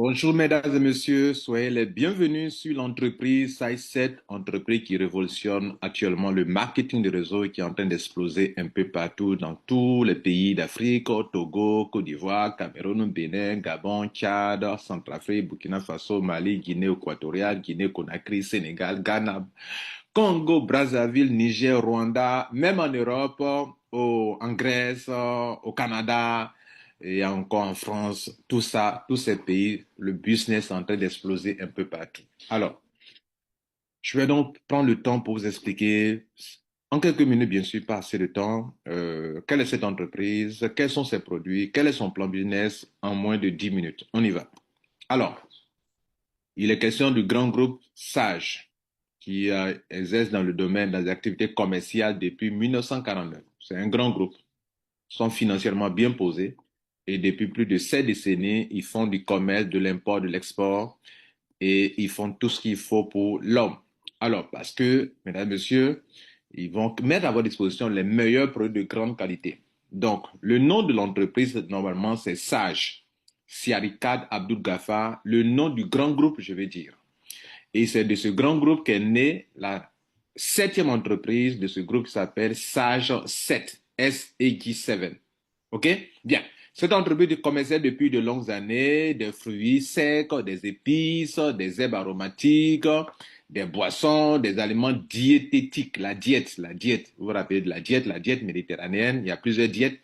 Bonjour mesdames et messieurs, soyez les bienvenus sur l'entreprise Size7, entreprise qui révolutionne actuellement le marketing de réseau et qui est en train d'exploser un peu partout dans tous les pays d'Afrique, au Togo, Côte d'Ivoire, Cameroun, Bénin, Gabon, Tchad, Centrafrique, Burkina Faso, Mali, Guinée équatoriale, Guinée-Conakry, Sénégal, Ghana, Congo, Brazzaville, Niger, Rwanda, même en Europe, en Grèce, au Canada et encore en France, tout ça, tous ces pays, le business est en train d'exploser un peu partout. Alors, je vais donc prendre le temps pour vous expliquer, en quelques minutes, bien sûr, pas assez de temps, quelle est cette entreprise, quels sont ses produits, quel est son plan business en moins de 10 minutes. On y va. Alors, il est question du grand groupe Sage qui exerce dans le domaine des activités commerciales depuis 1949. C'est un grand groupe. Ils sont financièrement bien posés et depuis plus de 7 décennies, ils font du commerce, de l'import, de l'export et ils font tout ce qu'il faut pour l'homme. Alors, parce que, mesdames et messieurs, ils vont mettre à votre disposition les meilleurs produits de grande qualité. Donc, le nom de l'entreprise, normalement, c'est Sage. Siarikad Abdul Ghaffar, le nom du grand groupe, je vais dire. Et c'est de ce grand groupe qu'est née la septième entreprise de ce groupe qui s'appelle Sage 7, S-A-G-7. OK? Bien. Cette entreprise commerçait depuis de longues années des fruits secs, des épices, des herbes aromatiques, des boissons, des aliments diététiques, la diète. Vous vous rappelez de la diète méditerranéenne, il y a plusieurs diètes,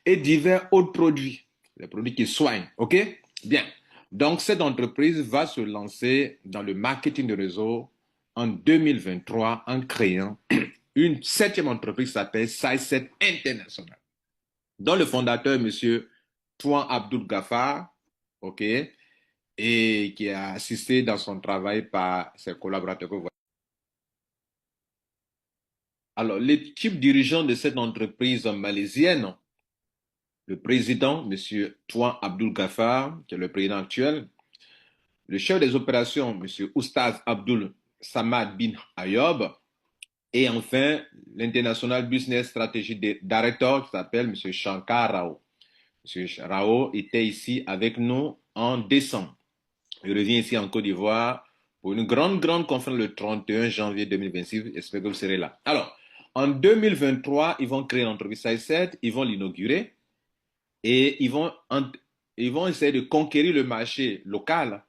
et divers autres produits, les produits qui soignent. OK? Bien. Donc, cette entreprise va se lancer dans le marketing de réseau en 2023 en créant une septième entreprise qui s'appelle Size7 International, dont le fondateur, monsieur Touan Abdul Ghaffar, OK, et qui a assisté dans son travail par ses collaborateurs. Alors, l'équipe dirigeante de cette entreprise malaisienne, le président, monsieur Touan Abdul Ghaffar, qui est le président actuel, le chef des opérations, monsieur Oustaz Abdul Samad bin Ayob, et enfin, l'international business strategy director qui s'appelle monsieur Shankar Rao. Monsieur Rao était ici avec nous en décembre. Il revient ici en Côte d'Ivoire pour une grande conférence le 31 janvier 2026. J'espère que vous serez là. Alors, en 2023, ils vont créer l'entreprise Size7, ils vont l'inaugurer et ils vont essayer de conquérir le marché local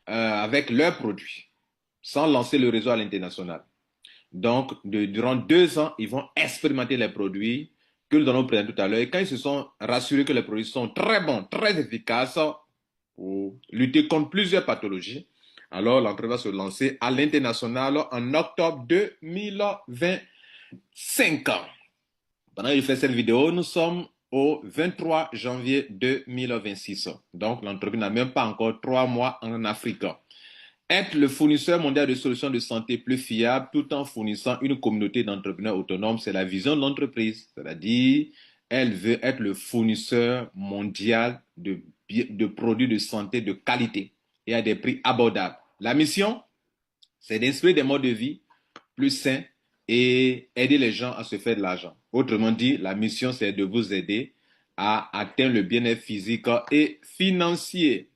avec leurs produits, sans lancer le réseau à l'international. Donc, durant 2 ans, ils vont expérimenter les produits que nous allons présenter tout à l'heure. Et quand ils se sont rassurés que les produits sont très bons, très efficaces pour lutter contre plusieurs pathologies, alors l'entreprise va se lancer à l'international en octobre 2025. Pendant que je fais cette vidéo, nous sommes au 23 janvier 2026. Donc, l'entreprise n'a même pas encore 3 mois en Afrique. Être le fournisseur mondial de solutions de santé plus fiables tout en fournissant une communauté d'entrepreneurs autonomes, c'est la vision de l'entreprise. C'est-à-dire, elle veut être le fournisseur mondial de produits de santé de qualité et à des prix abordables. La mission, c'est d'inspirer des modes de vie plus sains et aider les gens à se faire de l'argent. Autrement dit, la mission, c'est de vous aider à atteindre le bien-être physique et financier.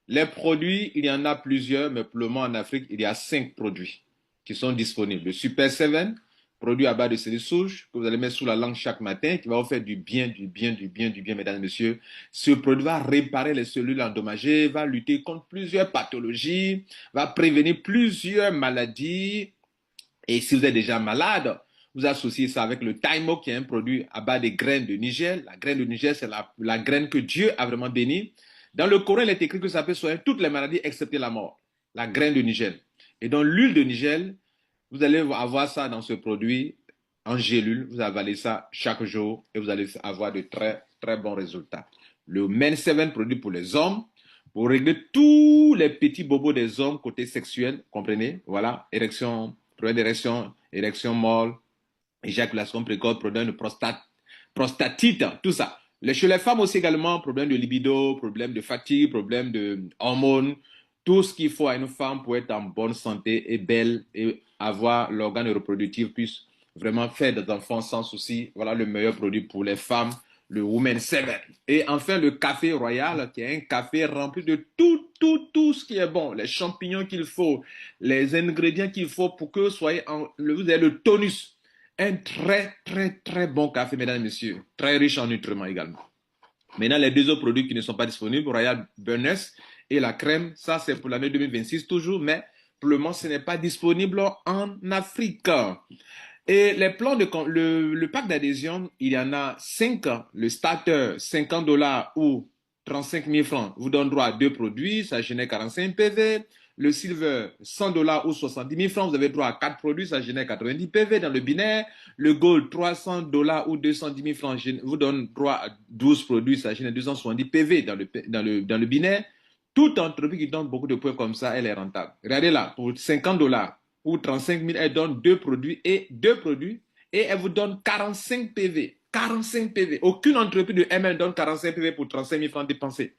Les produits, il y en a plusieurs, mais pour le moment en Afrique, il y a 5 produits qui sont disponibles. Le Super 7, produit à base de cellules souches, que vous allez mettre sous la langue chaque matin, qui va vous faire du bien, mesdames et messieurs. Ce produit va réparer les cellules endommagées, va lutter contre plusieurs pathologies, va prévenir plusieurs maladies. Et si vous êtes déjà malade, vous associez ça avec le Taimo, qui est un produit à base de graines de Niger. La graine de Niger, c'est la graine que Dieu a vraiment bénie. Dans le Coran, il est écrit que ça peut soigner toutes les maladies excepté la mort. La graine de Niger. Et dans l'huile de Niger, vous allez avoir ça dans ce produit en gélule. Vous avalez ça chaque jour et vous allez avoir de très bons résultats. Le Men 7, produit pour les hommes, pour régler tous les petits bobos des hommes côté sexuel, comprenez? Voilà, érection, problème d'érection, érection molle, éjaculation précoce, problème de prostatite, tout ça. Chez les femmes aussi également, problème de libido, problème de fatigue, problème de hormones, tout ce qu'il faut à une femme pour être en bonne santé et belle et avoir l'organe reproductif puisse vraiment faire des enfants sans souci. Voilà le meilleur produit pour les femmes, le Women 7. Et enfin, le café royal, qui est un café rempli de tout ce qui est bon. Les champignons qu'il faut, les ingrédients qu'il faut pour que vous ayez le tonus. Un très bon café, mesdames et messieurs. Très riche en nutriments également. Maintenant, les deux autres produits qui ne sont pas disponibles, Royal Burness et la crème, ça c'est pour l'année 2026 toujours, mais pour le moment, ce n'est pas disponible en Afrique. Et les plans le pack d'adhésion, il y en a 5. Le starter, $50 ou 35 000 francs, vous donne droit à deux produits, ça génère 45 PV. Le silver, $100 ou 70 000 francs, vous avez droit à 4 produits, ça génère 90 PV dans le binaire. Le gold, $300 ou 210 000 francs, vous donne droit à 12 produits, ça génère 270 PV dans le binaire. Toute entreprise qui donne beaucoup de points comme ça, elle est rentable. Regardez là, pour $50 ou 35 000, elle donne deux produits et elle vous donne 45 PV. 45 PV. Aucune entreprise de ML donne 45 PV pour 35 000 francs dépensés.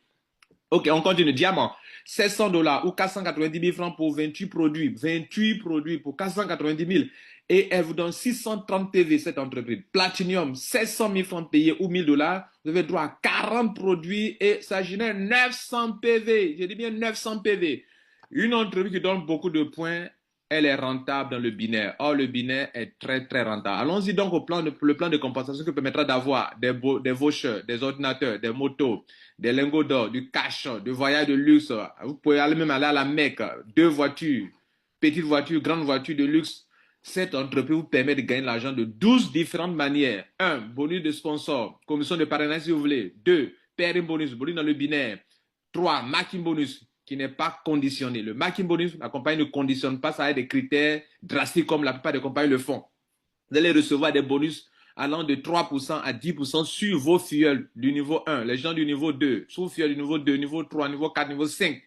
Ok, on continue. Diamant, $700 ou 490 000 francs pour 28 produits. 28 produits pour 490 000. Et elle vous donne 630 PV, cette entreprise. Platinum, 700 000 francs payés ou $1,000. Vous avez droit à 40 produits et ça génère 900 PV. Je dis bien 900 PV. Une entreprise qui donne beaucoup de points, elle est rentable dans le binaire. Or, le binaire est très rentable. Allons-y donc le plan de compensation qui permettra d'avoir des vouchers, des ordinateurs, des motos, des lingots d'or, du cash, du voyage de luxe. Vous pouvez même aller à la Mecque, 2 voitures, petites voitures, grandes voitures de luxe. Cette entreprise vous permet de gagner l'argent de 12 différentes manières. 1. Bonus de sponsor, commission de parrainage si vous voulez. 2. Pairing bonus, bonus dans le binaire. 3. Marking bonus, qui n'est pas conditionné. Le marking bonus, la compagnie ne conditionne pas, ça a des critères drastiques comme la plupart des compagnies le font. Vous allez recevoir des bonus allant de 3% à 10% sur vos fuels du niveau 1, les gens du niveau 2, sur fuel du niveau 2, niveau 3, niveau 4, niveau 5.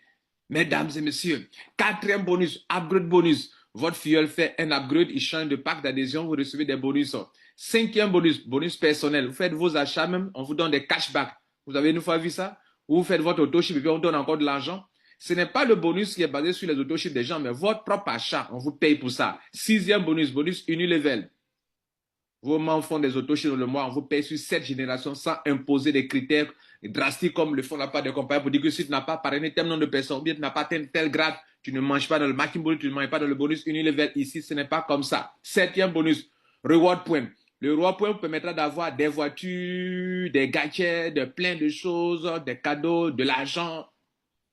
Mesdames et messieurs, quatrième bonus, upgrade bonus. Votre fuel fait un upgrade, il change de pack d'adhésion, vous recevez des bonus. Cinquième bonus, bonus personnel. Vous faites vos achats même, on vous donne des cashbacks. Vous avez une fois vu ça? Vous faites votre autoship et puis on donne encore de l'argent. Ce n'est pas le bonus qui est basé sur les autochips des gens, mais votre propre achat, on vous paye pour ça. Sixième bonus, bonus unilevel. Vos membres font des autochips dans le mois, on vous paye sur 7 générations sans imposer des critères drastiques comme le font la part des compagnies pour dire que si tu n'as pas parrainé tel nombre de personnes, ou bien tu n'as pas tel grade, tu ne manges pas dans le marketing bonus, tu ne manges pas dans le bonus unilevel. Ici, ce n'est pas comme ça. Septième bonus, reward point. Le reward point vous permettra d'avoir des voitures, des gadgets, plein de choses, des cadeaux, de l'argent,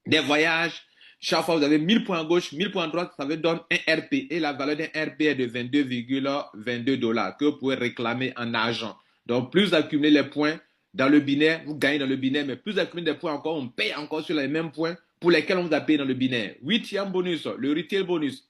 des voyages. Chaque fois, vous avez 1000 points à gauche, 1000 points à droite, ça vous donne un RP. Et la valeur d'un RP est de $22,22 que vous pouvez réclamer en argent. Donc, plus vous accumulez les points dans le binaire, vous gagnez dans le binaire, mais plus vous accumulez des points encore, on paye encore sur les mêmes points pour lesquels on vous a payé dans le binaire. Huitième bonus, le retail bonus.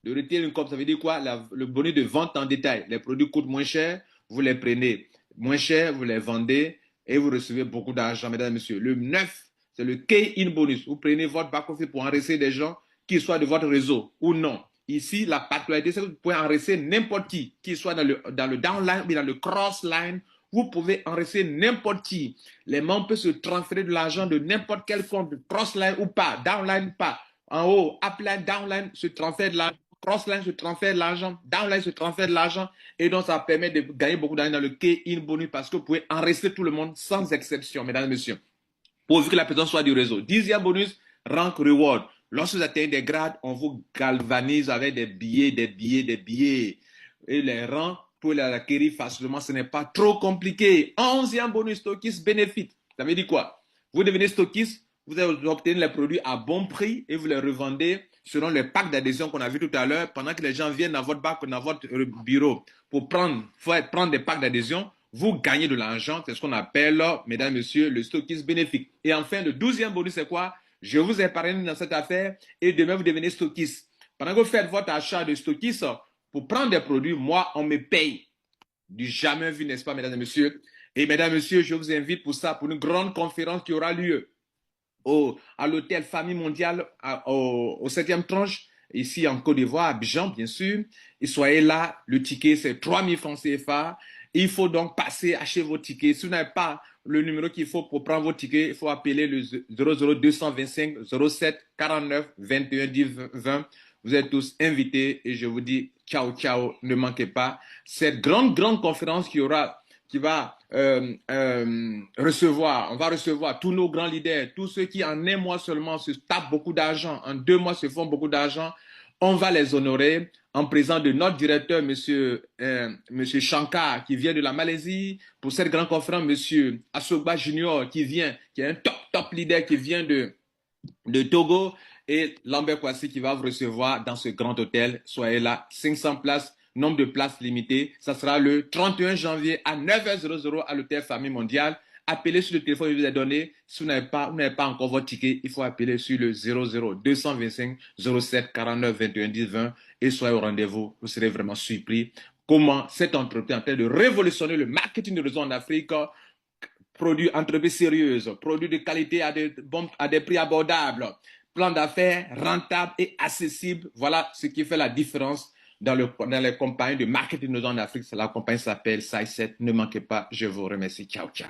Le retail income, ça veut dire quoi? Le bonus de vente en détail. Les produits coûtent moins cher, vous les prenez moins cher, vous les vendez et vous recevez beaucoup d'argent, mesdames et messieurs. Le 9, c'est le key-in bonus. Vous prenez votre back-office pour enregistrer des gens, qu'ils soient de votre réseau ou non. Ici, la particularité, c'est que vous pouvez enregistrer n'importe qui, qu'il soit dans le downline ou dans le crossline. Vous pouvez enregistrer n'importe qui. Les membres peuvent se transférer de l'argent de n'importe quel compte, crossline ou pas, downline pas. En haut, upline, downline se transfère de l'argent. Crossline se transfère de l'argent, downline se transfère de l'argent, et donc ça permet de gagner beaucoup d'argent dans le key-in bonus parce que vous pouvez enregistrer tout le monde sans exception, mesdames et messieurs, pourvu que la personne soit du réseau. Dixième bonus, rank reward. Lorsque vous atteignez des grades, on vous galvanise avec des billets. Et les rangs, pour les acquérir facilement, ce n'est pas trop compliqué. Onzième bonus, stockist benefit. Ça veut dire quoi? Vous devenez stockiste, vous obtenez les produits à bon prix et vous les revendez selon le pack d'adhésion qu'on a vu tout à l'heure, pendant que les gens viennent dans votre bureau pour prendre des packs d'adhésion. Vous gagnez de l'argent, c'est ce qu'on appelle, mesdames et messieurs, le stockist bénéfique. Et enfin, le 12e bonus, c'est quoi? Je vous ai parrainé dans cette affaire et demain, vous devenez stockiste. Pendant que vous faites votre achat de stockiste, pour prendre des produits, moi, on me paye. Du jamais vu, n'est-ce pas, mesdames et messieurs? Et mesdames et messieurs, je vous invite pour ça, pour une grande conférence qui aura lieu à l'hôtel Famille Mondiale au 7e tranche, ici en Côte d'Ivoire, à Abidjan, bien sûr. Et soyez là, le ticket, c'est 3000 francs CFA. Il faut donc passer, acheter vos tickets. Si vous n'avez pas le numéro qu'il faut pour prendre vos tickets, il faut appeler le 00225 07 49 21 10 20. Vous êtes tous invités et je vous dis ciao, ciao, ne manquez pas cette grande conférence qui recevoir, on va recevoir tous nos grands leaders, tous ceux qui en un mois seulement se tapent beaucoup d'argent, en 2 mois se font beaucoup d'argent. On va les honorer en présence de notre directeur, monsieur Shankar, qui vient de la Malaisie, pour cette grande conférence, monsieur Asogba Junior, qui est un top leader qui vient de Togo, et Lambert Kwasi qui va vous recevoir dans ce grand hôtel. Soyez là, 500 places, nombre de places limitées. Ça sera le 31 janvier à 9h00 à l'hôtel Famille Mondiale. Appelez sur le téléphone que je vous ai donné. Si vous n'avez pas encore votre ticket, il faut appeler sur le 00 225 07 49 21 10 20 et soyez au rendez-vous. Vous serez vraiment surpris comment cette entreprise est en train de révolutionner le marketing de réseau en Afrique. Produits, entreprises sérieuses, produits de qualité à des prix abordables, plan d'affaires rentable et accessible. Voilà ce qui fait la différence dans les compagnies de marketing en Afrique. La compagnie s'appelle Size7. Ne manquez pas. Je vous remercie. Ciao, ciao.